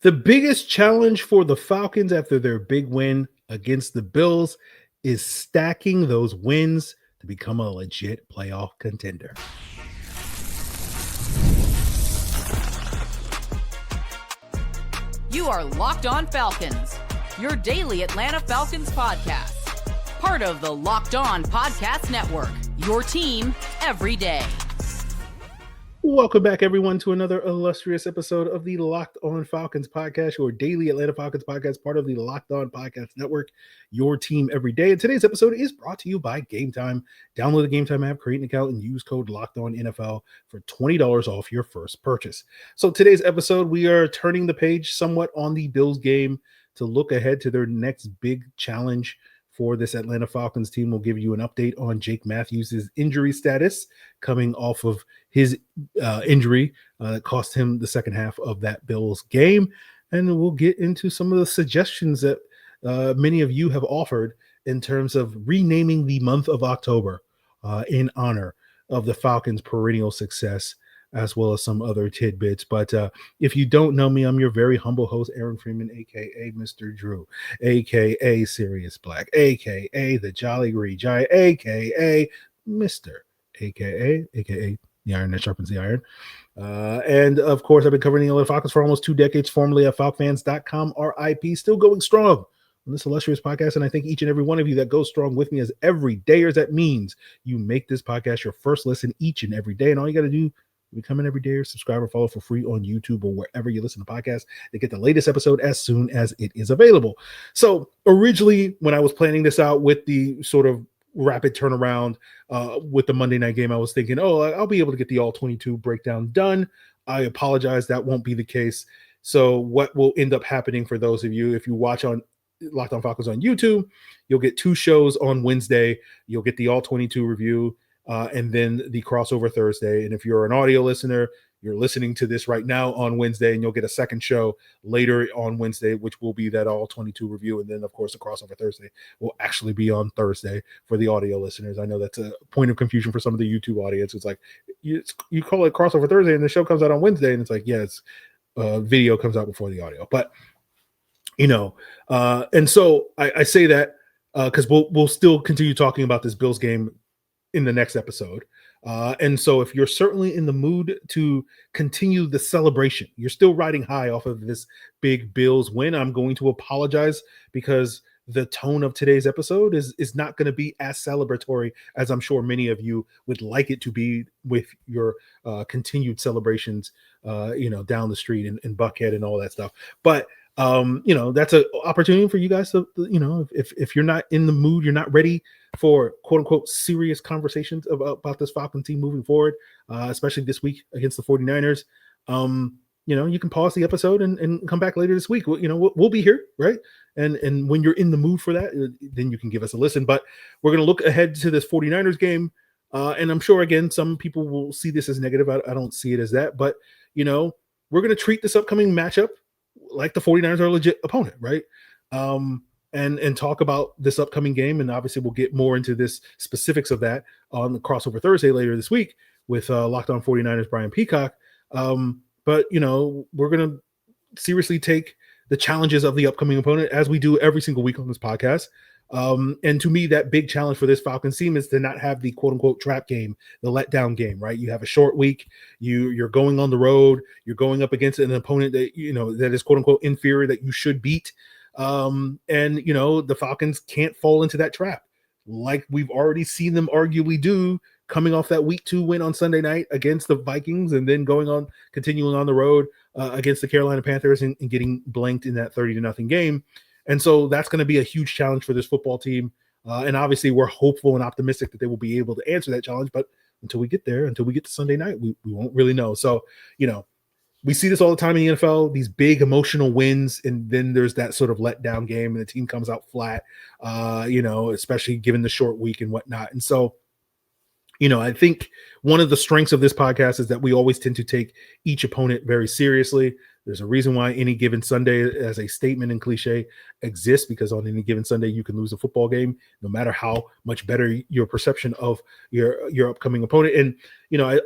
The biggest challenge for the Falcons after their big win against the Bills is stacking those wins to become a legit playoff contender. You are Locked On Falcons, your daily Atlanta Falcons podcast. Part of the Locked On Podcast Network, your team every day. Welcome back, everyone, to another illustrious episode of the Locked On Falcons podcast, your daily Atlanta Falcons podcast, part of the Locked On Podcast Network, your team every day. And today's episode is brought to you by Game Time. Download the Game Time app, create an account, and use code LOCKEDONNFL for $20 off your first purchase. So today's episode, we are turning the page somewhat on the Bills game to look ahead to their next big challenge for this Atlanta Falcons team. We'll give you an update on Jake Matthews' injury status coming off of his injury that cost him the second half of that Bills game. And we'll get into some of the suggestions that many of you have offered in terms of renaming the month of October in honor of the Falcons' perennial success, as well as some other tidbits. But if you don't know me, I'm your very humble host, Aaron Freeman, a.k.a. Mr. Drew, a.k.a. Sirius Black, a.k.a. the Jolly Green Giant, a.k.a. Mr. a.k.a. the iron that sharpens the iron. And, of course, I've been covering the Atlanta Falcons for almost 2 decades, formerly at FalcFans.com, RIP, still going strong on this illustrious podcast. And I thank each and every one of you that goes strong with me as every dayers. That means you make this podcast your first listen each and every day. And all you got to do, become an everyday subscriber, follow for free on YouTube or wherever you listen to podcasts to get the latest episode as soon as it is available. So originally, when I was planning this out with the sort of rapid turnaround with the Monday night game, I was thinking, I'll be able to get the all 22 breakdown done. I apologize. That won't be the case. So what will end up happening for those of you, if you watch on Locked On Falcons on YouTube, you'll get 2 shows on Wednesday. You'll get the all 22 review and then the crossover Thursday. And if you're an audio listener, you're listening to this right now on Wednesday, and you'll get a second show later on Wednesday, which will be that all 22 review. And then, of course, the crossover Thursday will actually be on Thursday for the audio listeners. I know that's a point of confusion for some of the YouTube audience. It's like you call it crossover Thursday and the show comes out on Wednesday, and it's like, it's video comes out before the audio. But, and so I say that because we'll still continue talking about this Bills game in the next episode. And so if you're certainly in the mood to continue the celebration, you're still riding high off of this big Bills win, I'm going to apologize because the tone of today's episode is not going to be as celebratory as I'm sure many of you would like it to be with your continued celebrations, down the street in Buckhead and all that stuff. But that's an opportunity for you guys to, if you're not in the mood, you're not ready for quote unquote serious conversations about this Falcon team moving forward, especially this week against the 49ers. You can pause the episode and come back later this week. We'll be here, right? And when you're in the mood for that, then you can give us a listen. But we're going to look ahead to this 49ers game. And I'm sure, again, some people will see this as negative. I don't see it as that. But, we're going to treat this upcoming matchup like the 49ers are a legit opponent, right? And talk about this upcoming game. And obviously we'll get more into this specifics of that on the crossover Thursday later this week with Locked On 49ers, Brian Peacock. But, we're going to seriously take the challenges of the upcoming opponent as we do every single week on this podcast. And to me, that big challenge for this Falcons team is to not have the quote unquote trap game, the letdown game, right? You have a short week, you're going on the road, you're going up against an opponent that, that is quote unquote inferior that you should beat. And the Falcons can't fall into that trap like we've already seen them arguably do coming off that week 2 win on Sunday night against the Vikings and then continuing on the road against the Carolina Panthers and getting blanked in that 30-0 game. And so that's going to be a huge challenge for this football team. And obviously we're hopeful and optimistic that they will be able to answer that challenge. But until we get there, until we get to Sunday night, we won't really know. So, we see this all the time in the NFL, these big emotional wins, and then there's that sort of letdown game and the team comes out flat, especially given the short week and whatnot. And so, I think one of the strengths of this podcast is that we always tend to take each opponent very seriously. There's a reason why any given Sunday as a statement and cliche exists, because on any given Sunday, you can lose a football game, no matter how much better your perception of your upcoming opponent. And,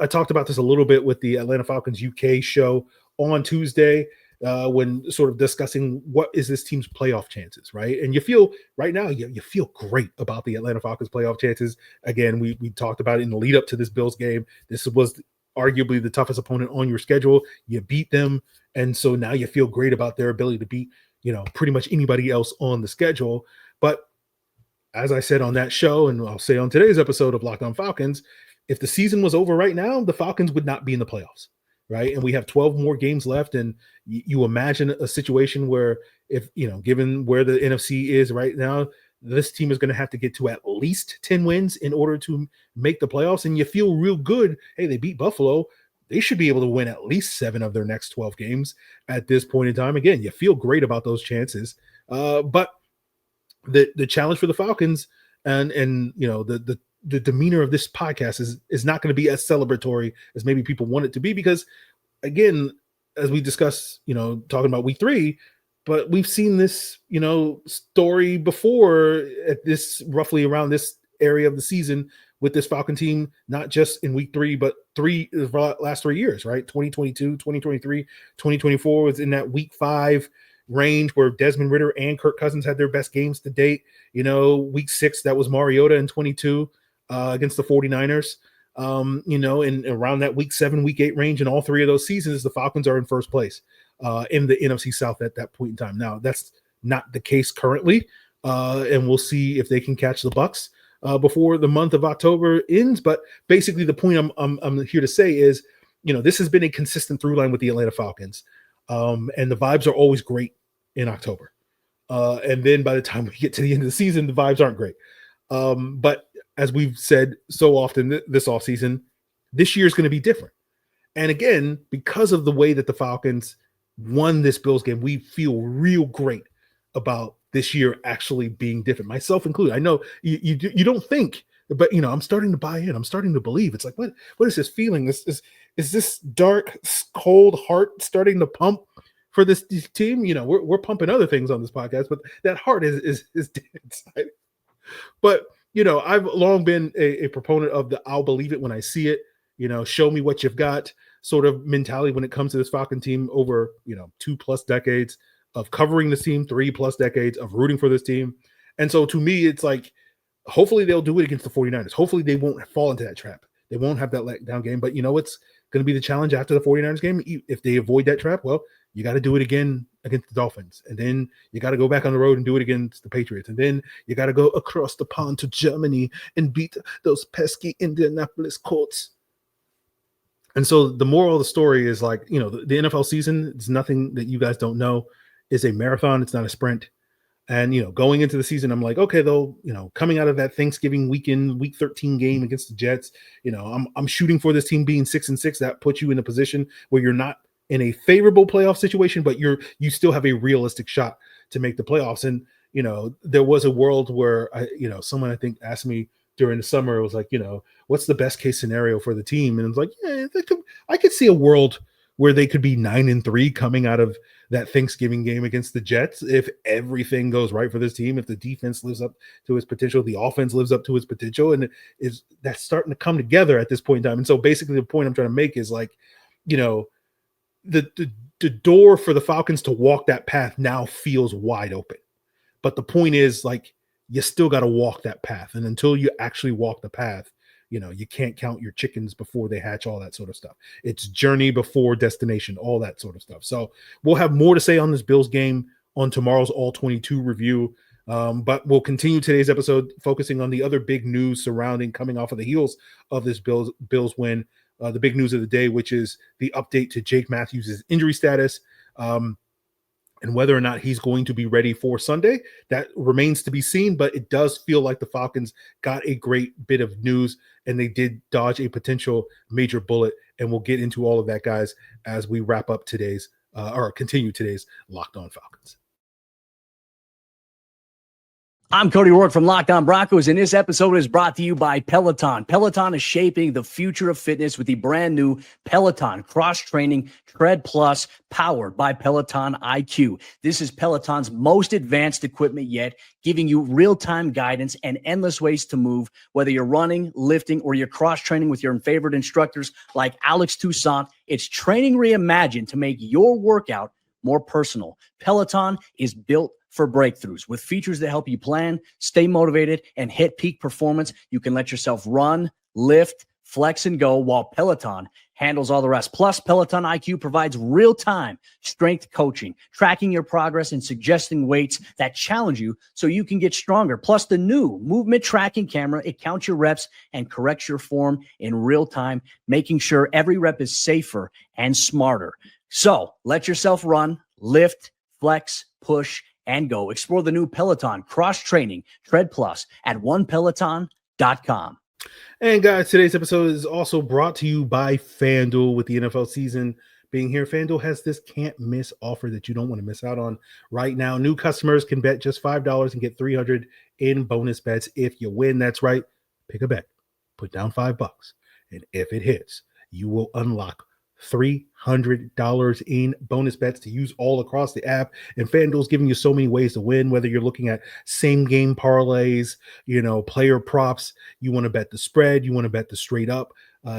I talked about this a little bit with the Atlanta Falcons UK show on Tuesday. when sort of discussing what is this team's playoff chances, right? And you feel right now, you feel great about the Atlanta Falcons playoff chances. Again, we talked about it in the lead up to this Bills game. This was arguably the toughest opponent on your schedule. You beat them. And so now you feel great about their ability to beat, pretty much anybody else on the schedule. But as I said on that show, and I'll say on today's episode of Locked On Falcons, if the season was over right now, the Falcons would not be in the playoffs, right? And we have 12 more games left. And you imagine a situation where if, given where the NFC is right now, this team is going to have to get to at least 10 wins in order to make the playoffs. And you feel real good. Hey, they beat Buffalo. They should be able to win at least 7 of their next 12 games at this point in time. Again, you feel great about those chances. But the challenge for the Falcons and the demeanor of this podcast is not going to be as celebratory as maybe people want it to be, because again, as we discussed, talking about week 3, but we've seen this, story before at this roughly around this area of the season with this Falcon team, not just in week 3, but last 3 years, right? 2022, 2023, 2024 was in that week 5 range where Desmond Ridder and Kirk Cousins had their best games to date. Week 6, that was Mariota in 22 against the 49ers. And around that week 7, week 8 range in all 3 of those seasons, the Falcons are in first place in the NFC South at that point in time. Now, that's not the case currently, and we'll see if they can catch the Bucs before the month of October ends. But basically, the point I'm here to say is, this has been a consistent through line with the Atlanta Falcons, and the vibes are always great in October. And then by the time we get to the end of the season, the vibes aren't great. But as we've said so often this offseason, this year is going to be different. And again, because of the way that the Falcons won this Bills game, we feel real great about this year actually being different, myself included. I know you don't think, but I'm starting to buy in. I'm starting to believe. It's like, what is this feeling? Is this dark, cold heart starting to pump for this team? We're pumping other things on this podcast, but that heart is dead inside. But I've long been a proponent of the I'll believe it when I see it. Show me what you've got sort of mentality when it comes to this Falcon team over 2+ decades of covering this team, 3+ decades of rooting for this team. And so to me, it's like, hopefully they'll do it against the 49ers. Hopefully they won't fall into that trap. They won't have that letdown game. But what's going to be the challenge after the 49ers game? If they avoid that trap, well, you got to do it again against the Dolphins. And then you got to go back on the road and do it against the Patriots. And then you got to go across the pond to Germany and beat those pesky Indianapolis Colts. And so the moral of the story is like, the NFL season is nothing that you guys don't know. It's a marathon. It's not a sprint. And, going into the season, I'm like, okay, though, coming out of that Thanksgiving weekend, week 13 game against the Jets, I'm shooting for this team being 6-6. That puts you in a position where you're not in a favorable playoff situation, but you still have a realistic shot to make the playoffs. And, there was a world where someone I think asked me during the summer, it was like, what's the best case scenario for the team? And it was like, yeah, I could see a world where they could be 9-3 coming out of that Thanksgiving game against the Jets if everything goes right for this team, if the defense lives up to its potential, the offense lives up to its potential, and that's starting to come together at this point in time. And so basically the point I'm trying to make is like, the door for the Falcons to walk that path now feels wide open. But the point is, like, you still got to walk that path. And until you actually walk the path, you can't count your chickens before they hatch, all that sort of stuff. It's journey before destination, all that sort of stuff. So we'll have more to say on this Bills game on tomorrow's All 22 review. But we'll continue today's episode focusing on the other big news surrounding coming off of the heels of this Bills win. The big news of the day, which is the update to Jake Matthews' injury status. And whether or not he's going to be ready for Sunday, that remains to be seen. But it does feel like the Falcons got a great bit of news, and they did dodge a potential major bullet. And we'll get into all of that, guys, as we wrap up today's or continue today's Locked On Falcons. I'm Cody Rourke from Locked On Broncos, and this episode is brought to you by Peloton. Peloton is shaping the future of fitness with the brand new Peloton Cross-Training Tread Plus, powered by Peloton IQ. This is Peloton's most advanced equipment yet, giving you real-time guidance and endless ways to move, whether you're running, lifting, or you're cross-training with your favorite instructors like Alex Toussaint. It's training reimagined to make your workout more personal. Peloton is built for breakthroughs with features that help you plan, stay motivated, and hit peak performance. You can let yourself run, lift, flex, and go while Peloton handles all the rest. Plus, Peloton IQ provides real-time strength coaching, tracking your progress and suggesting weights that challenge you so you can get stronger. Plus, the new movement tracking camera, it counts your reps and corrects your form in real time, making sure every rep is safer and smarter. So let yourself run, lift, flex, push, and go. Explore the new Peloton cross-training Tread Plus at onepeloton.com. And guys, today's episode is also brought to you by FanDuel. With the NFL season being here, FanDuel has this can't miss offer that you don't want to miss out on right now. New customers can bet just $5 and get $300 in bonus bets if you win. That's right. Pick a bet, put down $5, and if it hits, you will unlock $300 in bonus bets to use all across the app. And FanDuel's giving you so many ways to win, whether you're looking at same game parlays, player props, you want to bet the spread, you want to bet the straight up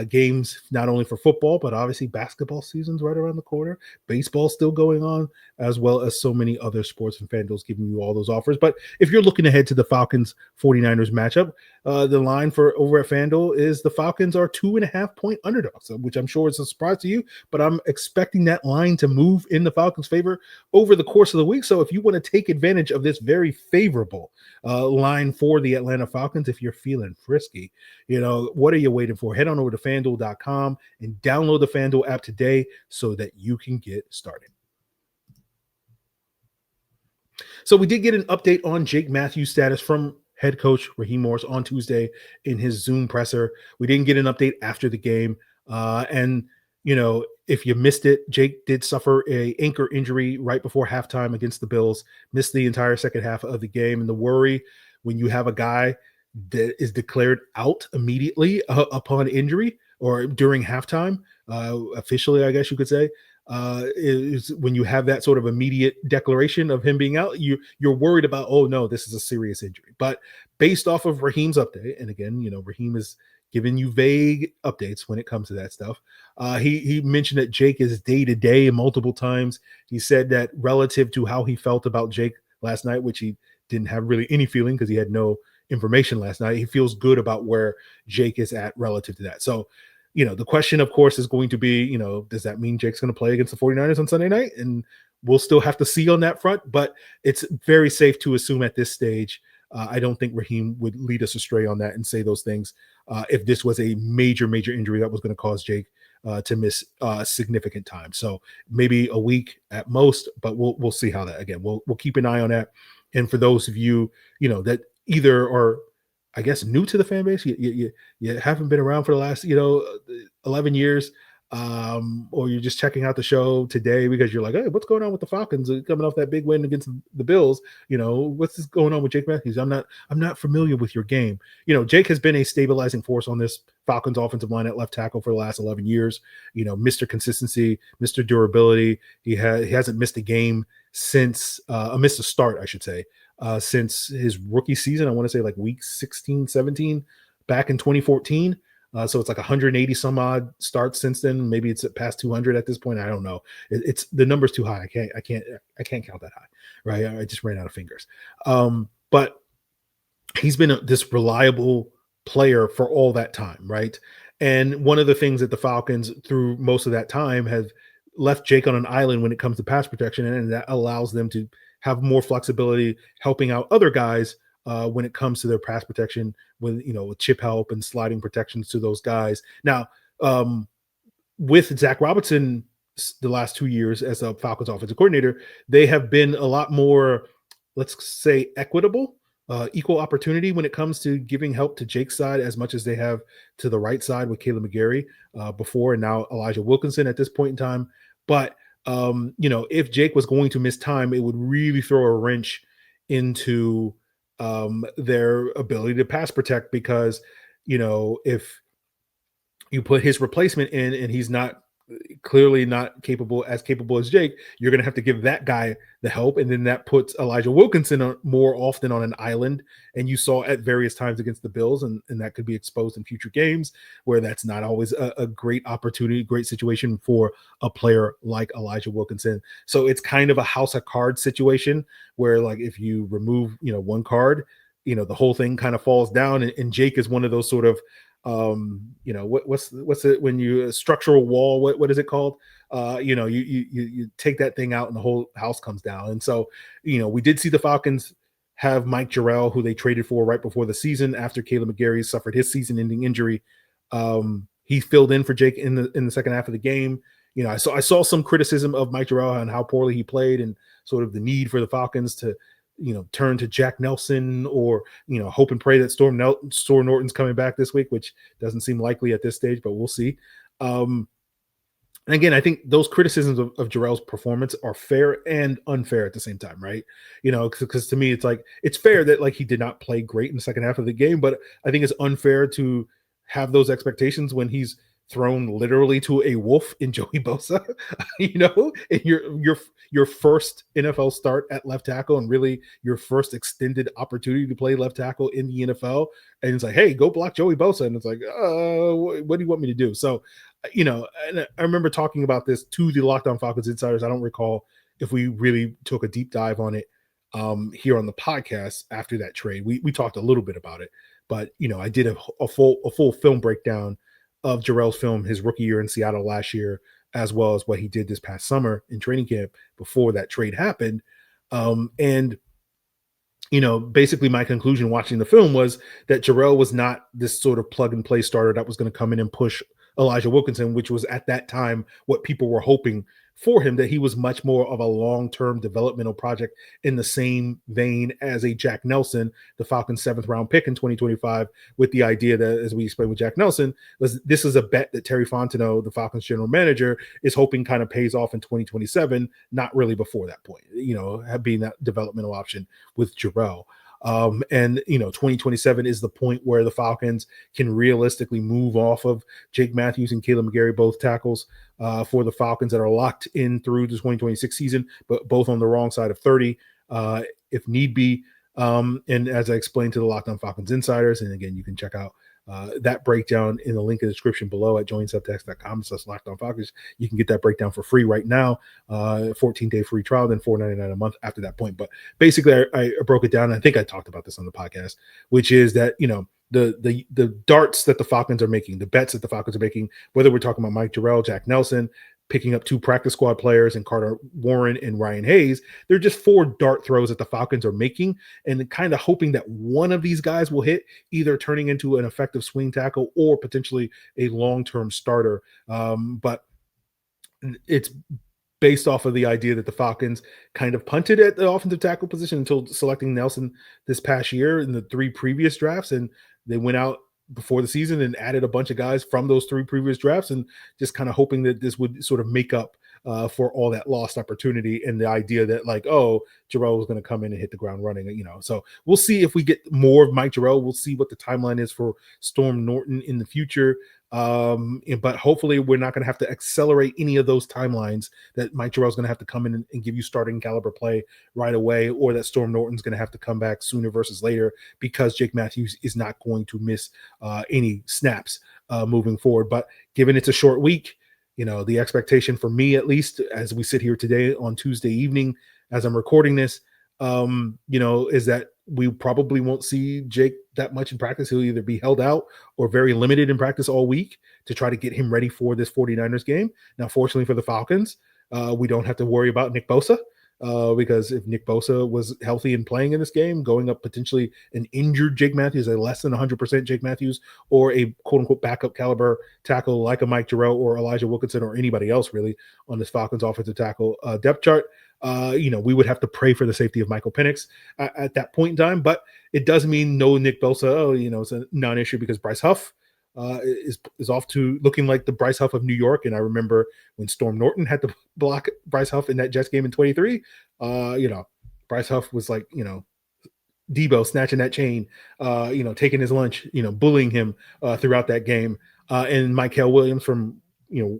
games, not only for football, but obviously basketball season's right around the corner. Baseball's still going on, as well as so many other sports, and FanDuel's giving you all those offers. But if you're looking ahead to the Falcons 49ers matchup, the line for over at FanDuel is the Falcons are 2.5-point underdogs, which I'm sure is a surprise to you, but I'm expecting that line to move in the Falcons' favor over the course of the week. So if you want to take advantage of this very favorable line for the Atlanta Falcons, if you're feeling frisky, what are you waiting for? Head on over to FanDuel.com and download the FanDuel app today so that you can get started. So we did get an update on Jake Matthews' status from head coach Raheem Morris on Tuesday in his Zoom presser. We didn't get an update after the game. If you missed it, Jake did suffer a ankle injury right before halftime against the Bills, missed the entire second half of the game. And the worry when you have a guy that is declared out immediately upon injury or during halftime, officially, I guess you could say, is when you have that sort of immediate declaration of him being out, you're worried about, oh no, this is a serious injury. But based off of Raheem's update, and again, Raheem is giving you vague updates when it comes to that stuff. He mentioned that Jake is day-to-day multiple times. He said that relative to how he felt about Jake last night, which he didn't have really any feeling because he had no information last night, he feels good about where Jake is at relative to that. So, the question, of course, is going to be, does that mean Jake's going to play against the 49ers on Sunday night? And we'll still have to see on that front, but it's very safe to assume at this stage, I don't think Raheem would lead us astray on that and say those things if this was a major injury that was going to cause Jake to miss significant time. So maybe a week at most, but we'll see how that, again, we'll keep an eye on that. And for those of you, that either are, I guess, new to the fan base, you haven't been around for the last, 11 years, or you're just checking out the show today because you're like, hey, what's going on with the Falcons coming off that big win against the Bills? What's going on with Jake Matthews? I'm not familiar with your game. Jake has been a stabilizing force on this Falcons offensive line at left tackle for the last 11 years. Mr. Consistency, Mr. Durability. He hasn't missed a game since missed a start, I should say, since his rookie season. I want to say like week 16, 17 back in 2014. So it's like 180 some odd starts since then. Maybe it's past 200 at this point. I don't know. It's the number's too high. I can't count that high, right? I just ran out of fingers. But he's been this reliable player for all that time, right? And one of the things that the Falcons through most of that time have left Jake on an island when it comes to pass protection, and that allows them to have more flexibility helping out other guys when it comes to their pass protection with chip help and sliding protections to those guys. Now, with Zach Robinson, the last 2 years as a Falcons offensive coordinator, they have been a lot more, let's say, equitable, equal opportunity when it comes to giving help to Jake's side as much as they have to the right side with Caleb McGarry before, and now Elijah Wilkinson at this point in time. But if Jake was going to miss time, it would really throw a wrench into their ability to pass protect, because if you put his replacement in and he's not clearly not as capable as Jake, you're going to have to give that guy the help. And then that puts Elijah Wilkinson more often on an island. And you saw at various times against the Bills, and that could be exposed in future games where that's not always a great opportunity, great situation for a player like Elijah Wilkinson. So it's kind of a house of cards situation where, like, if you remove, one card, the whole thing kind of falls down. And Jake is one of those sort of, what's it when you structural wall, what is it called? You take that thing out and the whole house comes down. And so, we did see the Falcons have Mike Jarrell, who they traded for right before the season after Caleb McGarry suffered his season-ending injury. He filled in for Jake in the second half of the game. I saw some criticism of Mike Jarrell and how poorly he played, and sort of the need for the Falcons to turn to Jack Nelson, or hope and pray that Storm Norton's coming back this week, which doesn't seem likely at this stage, but we'll see. And again, I think those criticisms of Jarrell's performance are fair and unfair at the same time, right? Because to me, it's like, it's fair that, like, he did not play great in the second half of the game, but I think it's unfair to have those expectations when he's thrown literally to a wolf in Joey Bosa, in your first NFL start at left tackle, and really your first extended opportunity to play left tackle in the NFL. And it's like, hey, go block Joey Bosa. And it's like, what do you want me to do? So, and I remember talking about this to the Locked On Falcons Insiders. I don't recall if we really took a deep dive on it here on the podcast after that trade. We talked a little bit about it, but, I did a full film breakdown of Jarrell's film, his rookie year in Seattle last year, as well as what he did this past summer in training camp before that trade happened. And basically my conclusion watching the film was that Jarrell was not this sort of plug and play starter that was going to come in and push Elijah Wilkinson, which was at that time what people were hoping for him, that he was much more of a long-term developmental project in the same vein as a Jack Nelson, the Falcons' 7th round pick in 2025, with the idea that, as we explained with Jack Nelson, this is a bet that Terry Fontenot, the Falcons general manager, is hoping kind of pays off in 2027, not really before that point, being that developmental option with Jarrell. And 2027 is the point where the Falcons can realistically move off of Jake Matthews and Caleb McGarry, both tackles for the Falcons that are locked in through the 2026 season, but both on the wrong side of 30, if need be. And as I explained to the Locked On Falcons Insiders, and again, you can check out that breakdown in the link in the description below at joinsubtext.com/LockedOnFalcons. You can get that breakdown for free right now, 14-day free trial, then $4.99 a month after that point. But basically, I broke it down, and I think I talked about this on the podcast, which is that, the darts that the Falcons are making, the bets that the Falcons are making, whether we're talking about Mike Jarrell, Jack Nelson, picking up 2 practice squad players and Carter Warren and Ryan Hayes, they're just 4 dart throws that the Falcons are making, and kind of hoping that one of these guys will hit, either turning into an effective swing tackle or potentially a long-term starter. But it's based off of the idea that the Falcons kind of punted at the offensive tackle position until selecting Nelson this past year in the 3 previous drafts, and they went out before the season and added a bunch of guys from those 3 previous drafts, and just kind of hoping that this would sort of make up for all that lost opportunity, and the idea that, like, Jarrell was going to come in and hit the ground running, So we'll see if we get more of Mike Jarrell. We'll see what the timeline is for Storm Norton in the future. But hopefully we're not going to have to accelerate any of those timelines, that Mike Jarrell is going to have to come in and give you starting caliber play right away, or that Storm Norton's going to have to come back sooner versus later, because Jake Matthews is not going to miss any snaps moving forward. But given it's a short week, the expectation for me, at least as we sit here today on Tuesday evening, as I'm recording this, is that we probably won't see Jake that much in practice. He'll either be held out or very limited in practice all week to try to get him ready for this 49ers game. Now, fortunately for the Falcons, we don't have to worry about Nick Bosa, because if Nick Bosa was healthy and playing in this game, going up potentially an injured Jake Matthews, a less than 100% Jake Matthews, or a quote-unquote backup caliber tackle like a Mike Jarrell or Elijah Wilkinson or anybody else really on this Falcons offensive tackle depth chart, we would have to pray for the safety of Michael Penix at that point in time. But it does mean no Nick Bosa. It's a non-issue, because Bryce Huff is off to looking like the Bryce Huff of New York. And I remember when Storm Norton had to block Bryce Huff in that Jets game in 23, Bryce Huff was like, Debo snatching that chain, taking his lunch, bullying him throughout that game. And Michael Williams from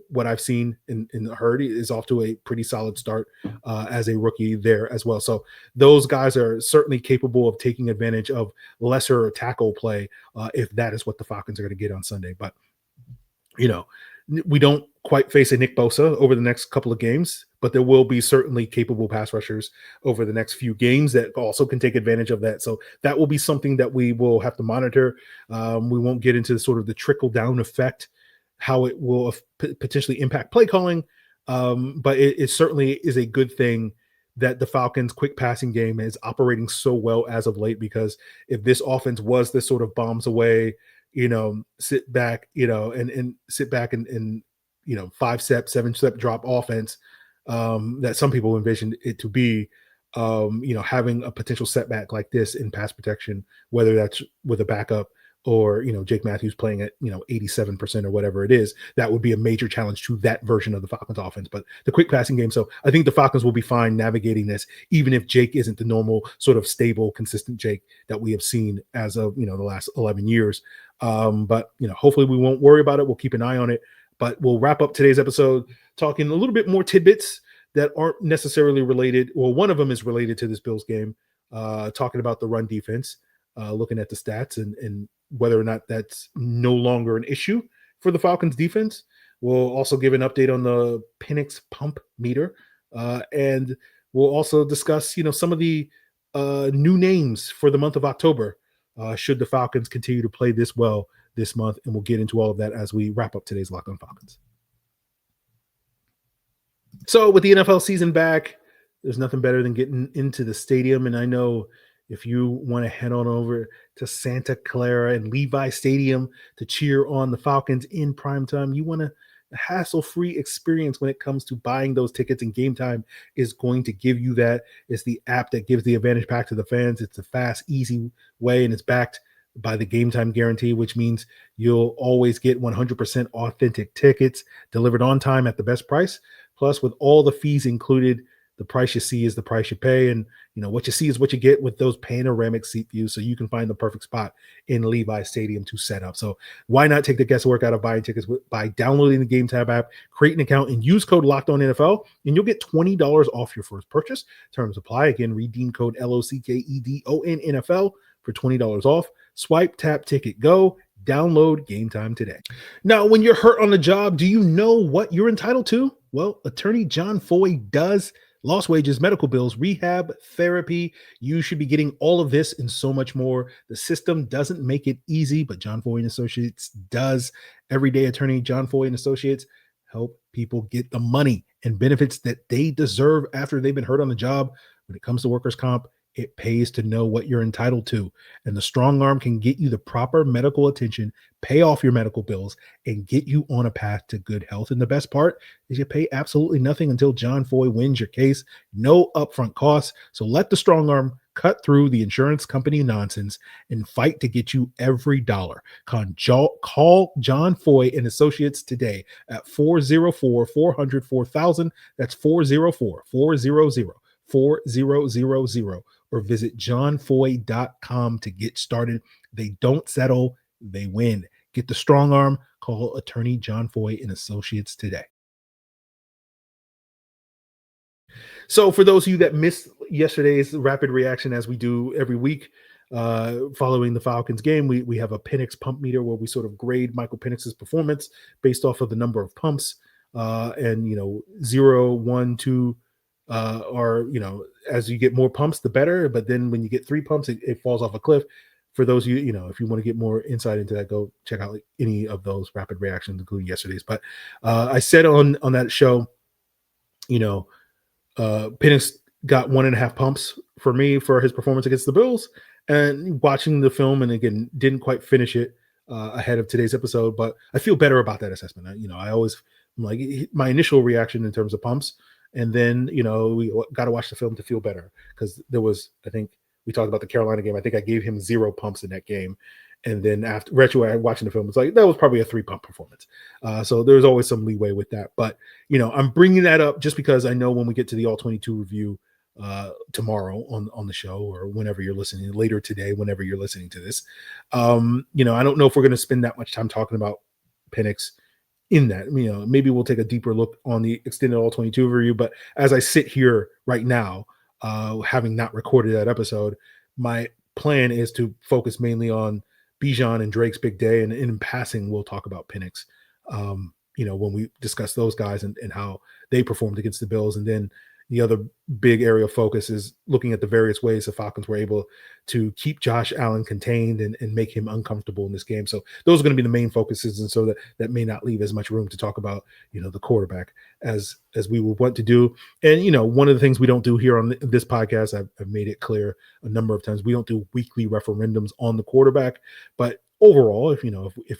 what I've seen and heard is off to a pretty solid start as a rookie there as well. So those guys are certainly capable of taking advantage of lesser tackle play if that is what the Falcons are going to get on Sunday. But we don't quite face a Nick Bosa over the next couple of games, but there will be certainly capable pass rushers over the next few games that also can take advantage of that. So that will be something that we will have to monitor. We won't get into sort of the trickle down effect, how it will potentially impact play calling. But it certainly is a good thing that the Falcons' quick passing game is operating so well as of late, because if this offense was this sort of bombs away, sit back, and sit back and 5-step, 7-step drop offense that some people envisioned it to be, having a potential setback like this in pass protection, whether that's with a backup or, Jake Matthews playing at, 87% or whatever it is, that would be a major challenge to that version of the Falcons offense. But the quick passing game, so I think the Falcons will be fine navigating this, even if Jake isn't the normal sort of stable, consistent Jake that we have seen as of, the last 11 years. But, hopefully we won't worry about it. We'll keep an eye on it. But we'll wrap up today's episode talking a little bit more tidbits that aren't necessarily related. Well, one of them is related to this Bills game, talking about the run defense, looking at the stats and whether or not that's no longer an issue for the Falcons defense. We'll also give an update on the Penix pump meter. And we'll also discuss, some of the new names for the month of October, should the Falcons continue to play this well this month. And we'll get into all of that as we wrap up today's Locked On Falcons. So with the NFL season back, there's nothing better than getting into the stadium. And I know if you want to head on over to Santa Clara and Levi Stadium to cheer on the Falcons in primetime, you want a hassle-free experience when it comes to buying those tickets, and Game Time is going to give you that. It's the app that gives the advantage back to the fans. It's a fast, easy way, and it's backed by the Game Time guarantee, which means you'll always get 100% authentic tickets delivered on time at the best price. Plus, with all the fees included, the price you see is the price you pay. And, what you see is what you get with those panoramic seat views. So you can find the perfect spot in Levi Stadium to set up. So why not take the guesswork out of buying tickets by downloading the Game Tab app, create an account, and use code LOCKEDONNFL, and you'll get $20 off your first purchase. Terms apply. Again, redeem code LOCKEDONNFL for $20 off. Swipe, tap, ticket, go. Download Game Time today. Now, when you're hurt on the job, do you know what you're entitled to? Well, attorney John Foy does. Lost wages, medical bills, rehab, therapy. You should be getting all of this and so much more. The system doesn't make it easy, but John Foy and Associates does. Everyday attorney John Foy and Associates help people get the money and benefits that they deserve after they've been hurt on the job. When it comes to workers' comp, it pays to know what you're entitled to. And the strong arm can get you the proper medical attention, pay off your medical bills, and get you on a path to good health. And the best part is you pay absolutely nothing until John Foy wins your case. No upfront costs. So let the strong arm cut through the insurance company nonsense and fight to get you every dollar. Call John Foy and Associates today at 404-400-4000. That's 404-400-4000. Or visit johnfoy.com to get started. They don't settle, they win. Get the strong arm. Call attorney John Foy and Associates today. So for those of you that missed yesterday's rapid reaction, as we do every week following the Falcons game, we have a Penix pump meter where we sort of grade Michael Penix's performance based off of the number of pumps, and 0, 1, 2 are, as you get more pumps, the better. But then when you get 3 pumps, it falls off a cliff. For those of you, if you want to get more insight into that, go check out any of those rapid reactions, including yesterday's. But I said on that show, Penix got 1.5 pumps for me for his performance against the Bills. And watching the film, and again, didn't quite finish it ahead of today's episode, but I feel better about that assessment. I always, I'm like, my initial reaction in terms of pumps. And then, we got to watch the film to feel better, because there was, I think we talked about the Carolina game. I think I gave him 0 pumps in that game. And then after watching the film, it's like, that was probably a 3-pump performance. So there's always some leeway with that. But, I'm bringing that up just because I know when we get to the All 22 review tomorrow on the show, or whenever you're listening, later today, whenever you're listening to this, I don't know if we're going to spend that much time talking about Penix in that. Maybe we'll take a deeper look on the extended all 22 review. But as I sit here right now, having not recorded that episode, my plan is to focus mainly on Bijan and Drake's big day, and in passing, we'll talk about Penix. When we discuss those guys and how they performed against the Bills. And then the other big area of focus is looking at the various ways the Falcons were able to keep Josh Allen contained and make him uncomfortable in this game. So those are going to be the main focuses. And so that may not leave as much room to talk about, the quarterback as we would want to do. And, one of the things we don't do here on this podcast, I've made it clear a number of times, we don't do weekly referendums on the quarterback. But overall, if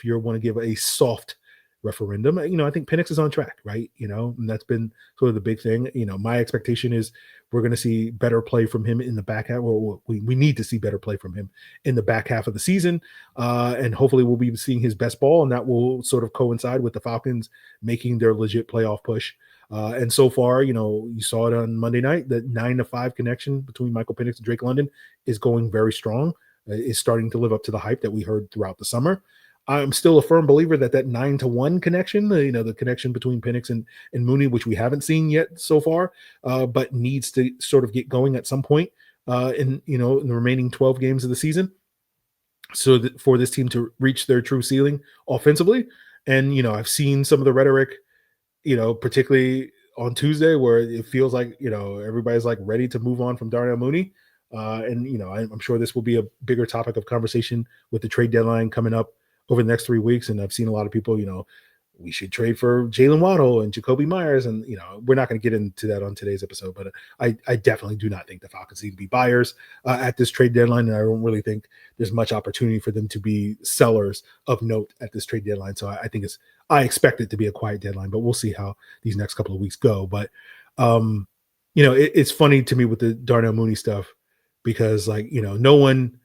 you want to give a soft referendum, I think Penix is on track, right? And that's been sort of the big thing. My expectation is we're going to see better play from him in the back half. Well, we need to see better play from him in the back half of the season. And hopefully we'll be seeing his best ball, and that will sort of coincide with the Falcons making their legit playoff push. And so far, you saw it on Monday night, the 9-5 connection between Michael Penix and Drake London is going very strong. Is starting to live up to the hype that we heard throughout the summer. I'm still a firm believer that 9-1 connection, the connection between Penix and Mooney, which we haven't seen yet so far, but needs to sort of get going at some point in the remaining 12 games of the season, so that for this team to reach their true ceiling offensively. And I've seen some of the rhetoric, particularly on Tuesday, where it feels like everybody's like ready to move on from Darnell Mooney. And I'm sure this will be a bigger topic of conversation with the trade deadline coming up over the next 3 weeks. And I've seen a lot of people, we should trade for Jalen Waddle and Jacoby Myers. And, we're not going to get into that on today's episode, but I definitely do not think the Falcons need to be buyers at this trade deadline. And I don't really think there's much opportunity for them to be sellers of note at this trade deadline. So I expect it to be a quiet deadline, but we'll see how these next couple of weeks go. But, it's funny to me with the Darnell Mooney stuff, because no one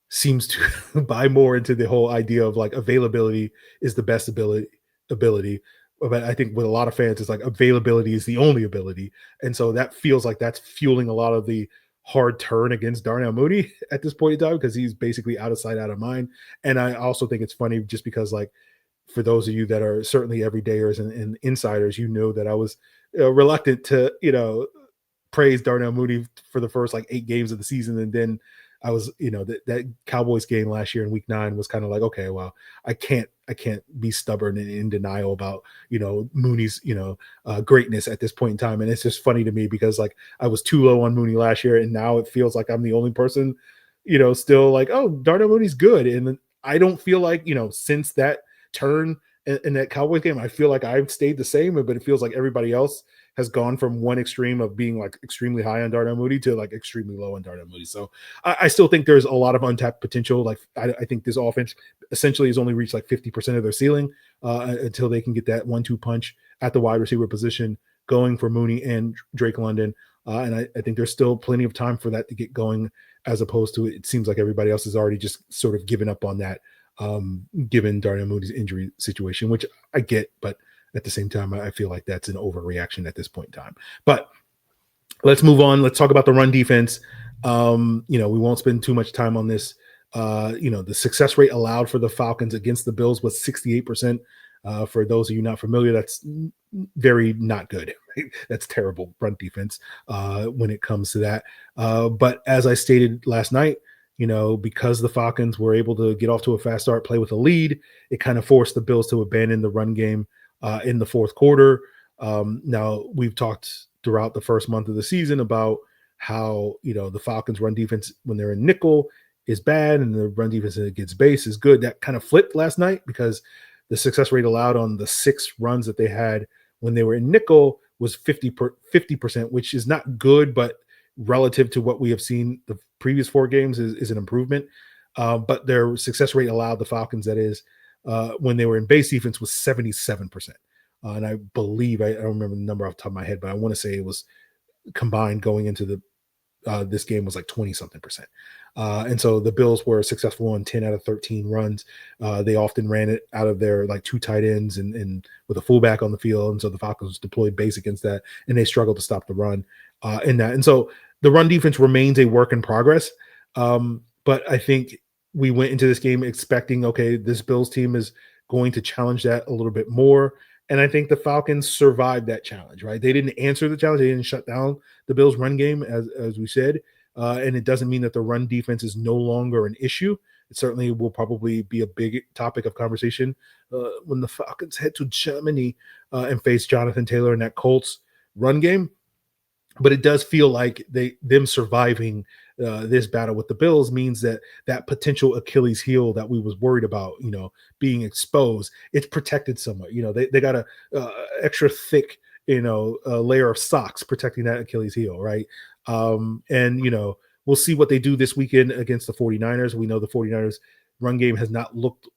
seems to buy more into the whole idea of like availability is the best ability. But I think with a lot of fans, it's like availability is the only ability. And so that feels like that's fueling a lot of the hard turn against Darnell Mooney at this point in time, because he's basically out of sight, out of mind. And I also think it's funny just because, like, for those of you that are certainly everydayers and insiders, that I was reluctant to, praise Darnell Mooney for the first like 8 games of the season. And then I was, that Cowboys game last year in week 9 was kind of like, okay, well, I can't be stubborn and in denial about, Mooney's, greatness at this point in time. And it's just funny to me because like I was too low on Mooney last year, and now it feels like I'm the only person, still like, oh, Darnell Mooney's good. And I don't feel like, since that turn in that Cowboys game, I feel like I've stayed the same, but it feels like everybody else has gone from one extreme of being like extremely high on Darnell Mooney to like extremely low on Darnell Mooney. So I still think there's a lot of untapped potential. Like I think this offense essentially has only reached like 50% of their ceiling until they can get that 1-2 punch at the wide receiver position going for Mooney and Drake London. And I think there's still plenty of time for that to get going, as opposed to it seems like everybody else has already just sort of given up on that, given Darnell Mooney's injury situation, which I get, but at the same time, I feel like that's an overreaction at this point in time. But let's move on. Let's talk about the run defense. We won't spend too much time on this. The success rate allowed for the Falcons against the Bills was 68%. For those of you not familiar, that's very not good. Right? That's terrible run defense when it comes to that. But as I stated last night, because the Falcons were able to get off to a fast start, play with a lead, it kind of forced the Bills to abandon the run game in the fourth quarter. Now, we've talked throughout the first month of the season about how, the Falcons run defense when they're in nickel is bad and the run defense against base is good. That kind of flipped last night because the success rate allowed on the 6 runs that they had when they were in nickel was 50%, which is not good, but relative to what we have seen the previous 4 games is an improvement. But their success rate allowed the Falcons, that is, when they were in base defense, was 77%. And I believe, I don't remember the number off the top of my head, but I want to say it was combined going into the this game was like 20-something%. And so the Bills were successful on 10 out of 13 runs. They often ran it out of their like 2 tight ends and with a fullback on the field. And so the Falcons deployed base against that, and they struggled to stop the run in that. And so the run defense remains a work in progress. But I think we went into this game expecting, okay, this Bills team is going to challenge that a little bit more. And I think the Falcons survived that challenge, right? They didn't answer the challenge. They didn't shut down the Bills' run game, as we said. And it doesn't mean that the run defense is no longer an issue. It certainly will probably be a big topic of conversation when the Falcons head to Germany and face Jonathan Taylor in that Colts run game. But it does feel like them surviving this battle with the Bills means that potential Achilles heel that we was worried about, being exposed, it's protected somewhat. They got a extra thick, layer of socks protecting that Achilles heel, right? And we'll see what they do this weekend against the 49ers. We know the 49ers run game has not looked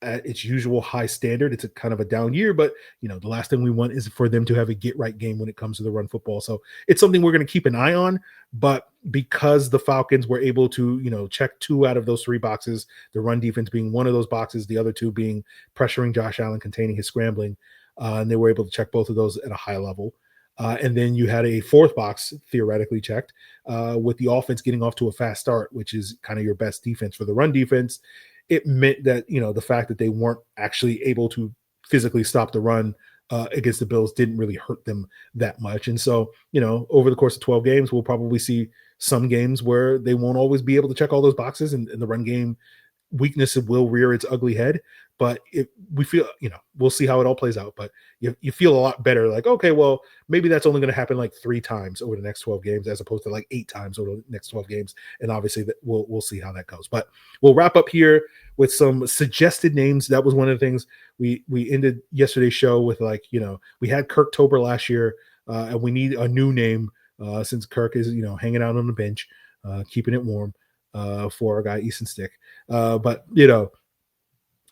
at its usual high standard. It's a kind of a down year, but the last thing we want is for them to have a get right game when it comes to the run football. So it's something we're going to keep an eye on, but because the Falcons were able to, check 2 out of those 3 boxes, the run defense being one of those boxes, the other 2 being pressuring Josh Allen, containing his scrambling. And they were able to check both of those at a high level. And then you had a 4th box theoretically checked with the offense getting off to a fast start, which is kind of your best defense for the run defense. It meant that, the fact that they weren't actually able to physically stop the run against the Bills didn't really hurt them that much. And so, over the course of 12 games, we'll probably see some games where they won't always be able to check all those boxes, and the run game weakness will rear its ugly head. But we feel, we'll see how it all plays out. But you feel a lot better, like, okay, well, maybe that's only going to happen like 3 times over the next 12 games, as opposed to like 8 times over the next 12 games. And obviously we'll see how that goes. But we'll wrap up here with some suggested names. That was one of the things we ended yesterday's show with, like, we had Kirktober last year, and we need a new name since Kirk is, hanging out on the bench, keeping it warm for our guy Easton Stick. But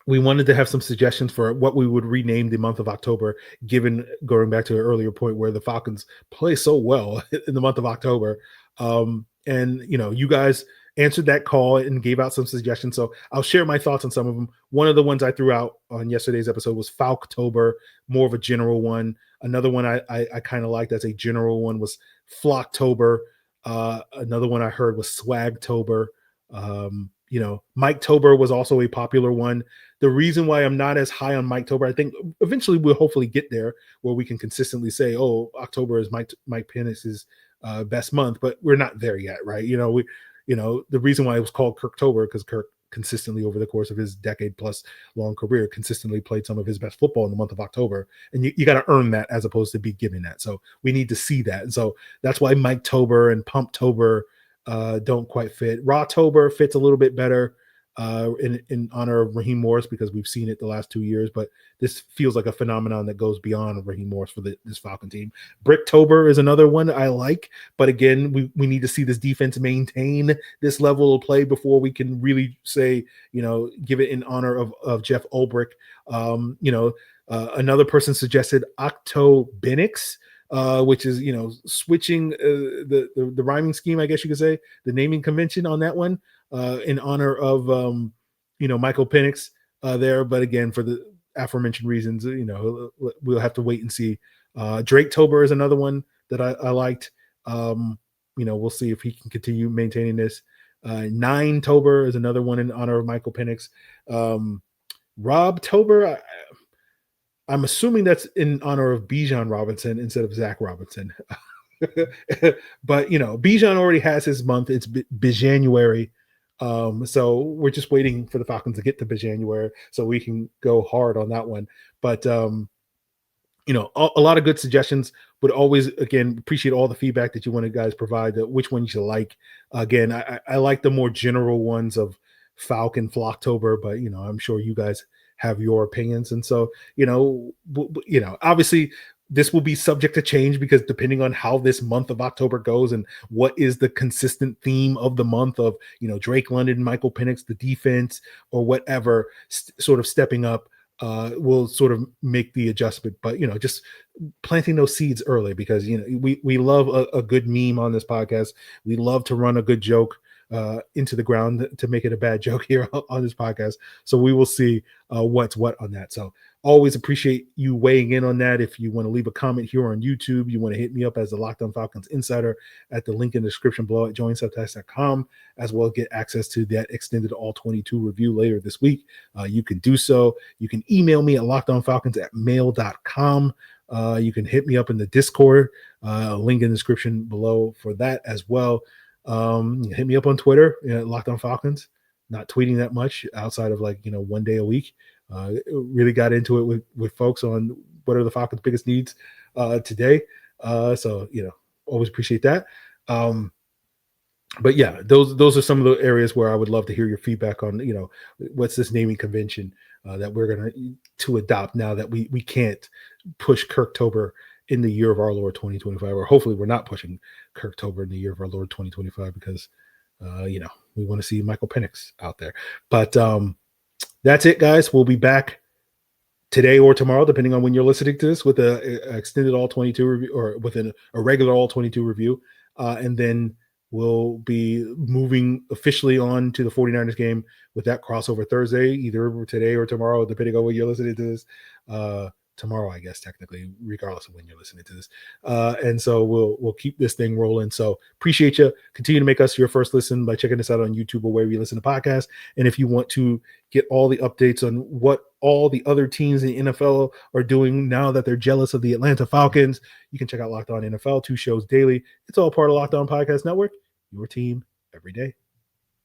we wanted to have some suggestions for what we would rename the month of October, given going back to an earlier point where the Falcons play so well in the month of October. And you guys answered that call and gave out some suggestions. So I'll share my thoughts on some of them. One of the ones I threw out on yesterday's episode was Falktober, more of a general one. Another one I kind of liked as a general one was Flocktober. Another one I heard was Swagtober. Mike Tober was also a popular one. The reason why I'm not as high on Mike Tober, I think eventually we'll hopefully get there where we can consistently say, oh, October is Mike Penix's best month, but we're not there yet, right? The reason why it was called Kirktober, because Kirk consistently over the course of his decade plus long career consistently played some of his best football in the month of October, and you got to earn that as opposed to be given that. So we need to see that, and so that's why Mike Tober and Pumptober don't quite fit. Rawtober fits a little bit better in honor of Raheem Morris, because we've seen it the last 2 years, but this feels like a phenomenon that goes beyond Raheem Morris for this Falcon team. Bricktober is another one I like, but again, we need to see this defense maintain this level of play before we can really say, give it in honor of Jeff Ulbrich. Another person suggested Octobenix, which is, switching the rhyming scheme, I guess you could say, the naming convention on that one, in honor of, Michael Penix there. But again, for the aforementioned reasons, we'll have to wait and see. Draketober is another one that I liked. We'll see if he can continue maintaining this. Ninetober is another one in honor of Michael Penix. Robtober, I'm assuming that's in honor of Bijan Robinson instead of Zach Robinson. But, Bijan already has his month. It's Bijanuary. So we're just waiting for the Falcons to get to Bijanuary so we can go hard on that one. But, a lot of good suggestions. Would always, again, appreciate all the feedback that you want to guys provide, which one you like. Again, I like the more general ones of Falcon, Flocktober, but, I'm sure you guys have your opinions. And so, obviously this will be subject to change, because depending on how this month of October goes and what is the consistent theme of the month of, Drake London, Michael Penix, the defense, or whatever, sort of stepping up, will sort of make the adjustment. But, just planting those seeds early, because, we love a good meme on this podcast. We love to run a good joke into the ground to make it a bad joke here on this podcast. So we will see what's what on that. So always appreciate you weighing in on that. If you want to leave a comment here on YouTube, you want to hit me up as the Locked On Falcons Insider at the link in the description below at joinsubtext.com, as well as get access to that extended all 22 review later this week. You can do so. You can email me at lockedonfalcons@mail.com. You can hit me up in the Discord, link in the description below for that as well. Hit me up on Twitter, Locked On Falcons. Not tweeting that much outside of one day a week. Really got into it with folks on what are the Falcons' biggest needs today. So always appreciate that. But yeah, those are some of the areas where I would love to hear your feedback on, what's this naming convention that we're going to adopt now that we can't push Kirktober in the year of our Lord 2025, or hopefully we're not pushing Kirktober in the year of our Lord 2025 because, we want to see Michael Penix out there. But that's it, guys. We'll be back today or tomorrow, depending on when you're listening to this, with a extended all 22 review, or within a regular all 22 review. And then we'll be moving officially on to the 49ers game with that crossover Thursday, either today or tomorrow, depending on when you're listening to this. Tomorrow, I guess, technically, regardless of when you're listening to this. And so we'll keep this thing rolling. So appreciate you. Continue to make us your first listen by checking us out on YouTube or wherever you listen to podcasts. And if you want to get all the updates on what all the other teams in the NFL are doing now that they're jealous of the Atlanta Falcons, you can check out Locked On NFL, 2 shows daily. It's all part of Locked On Podcast Network, your team every day.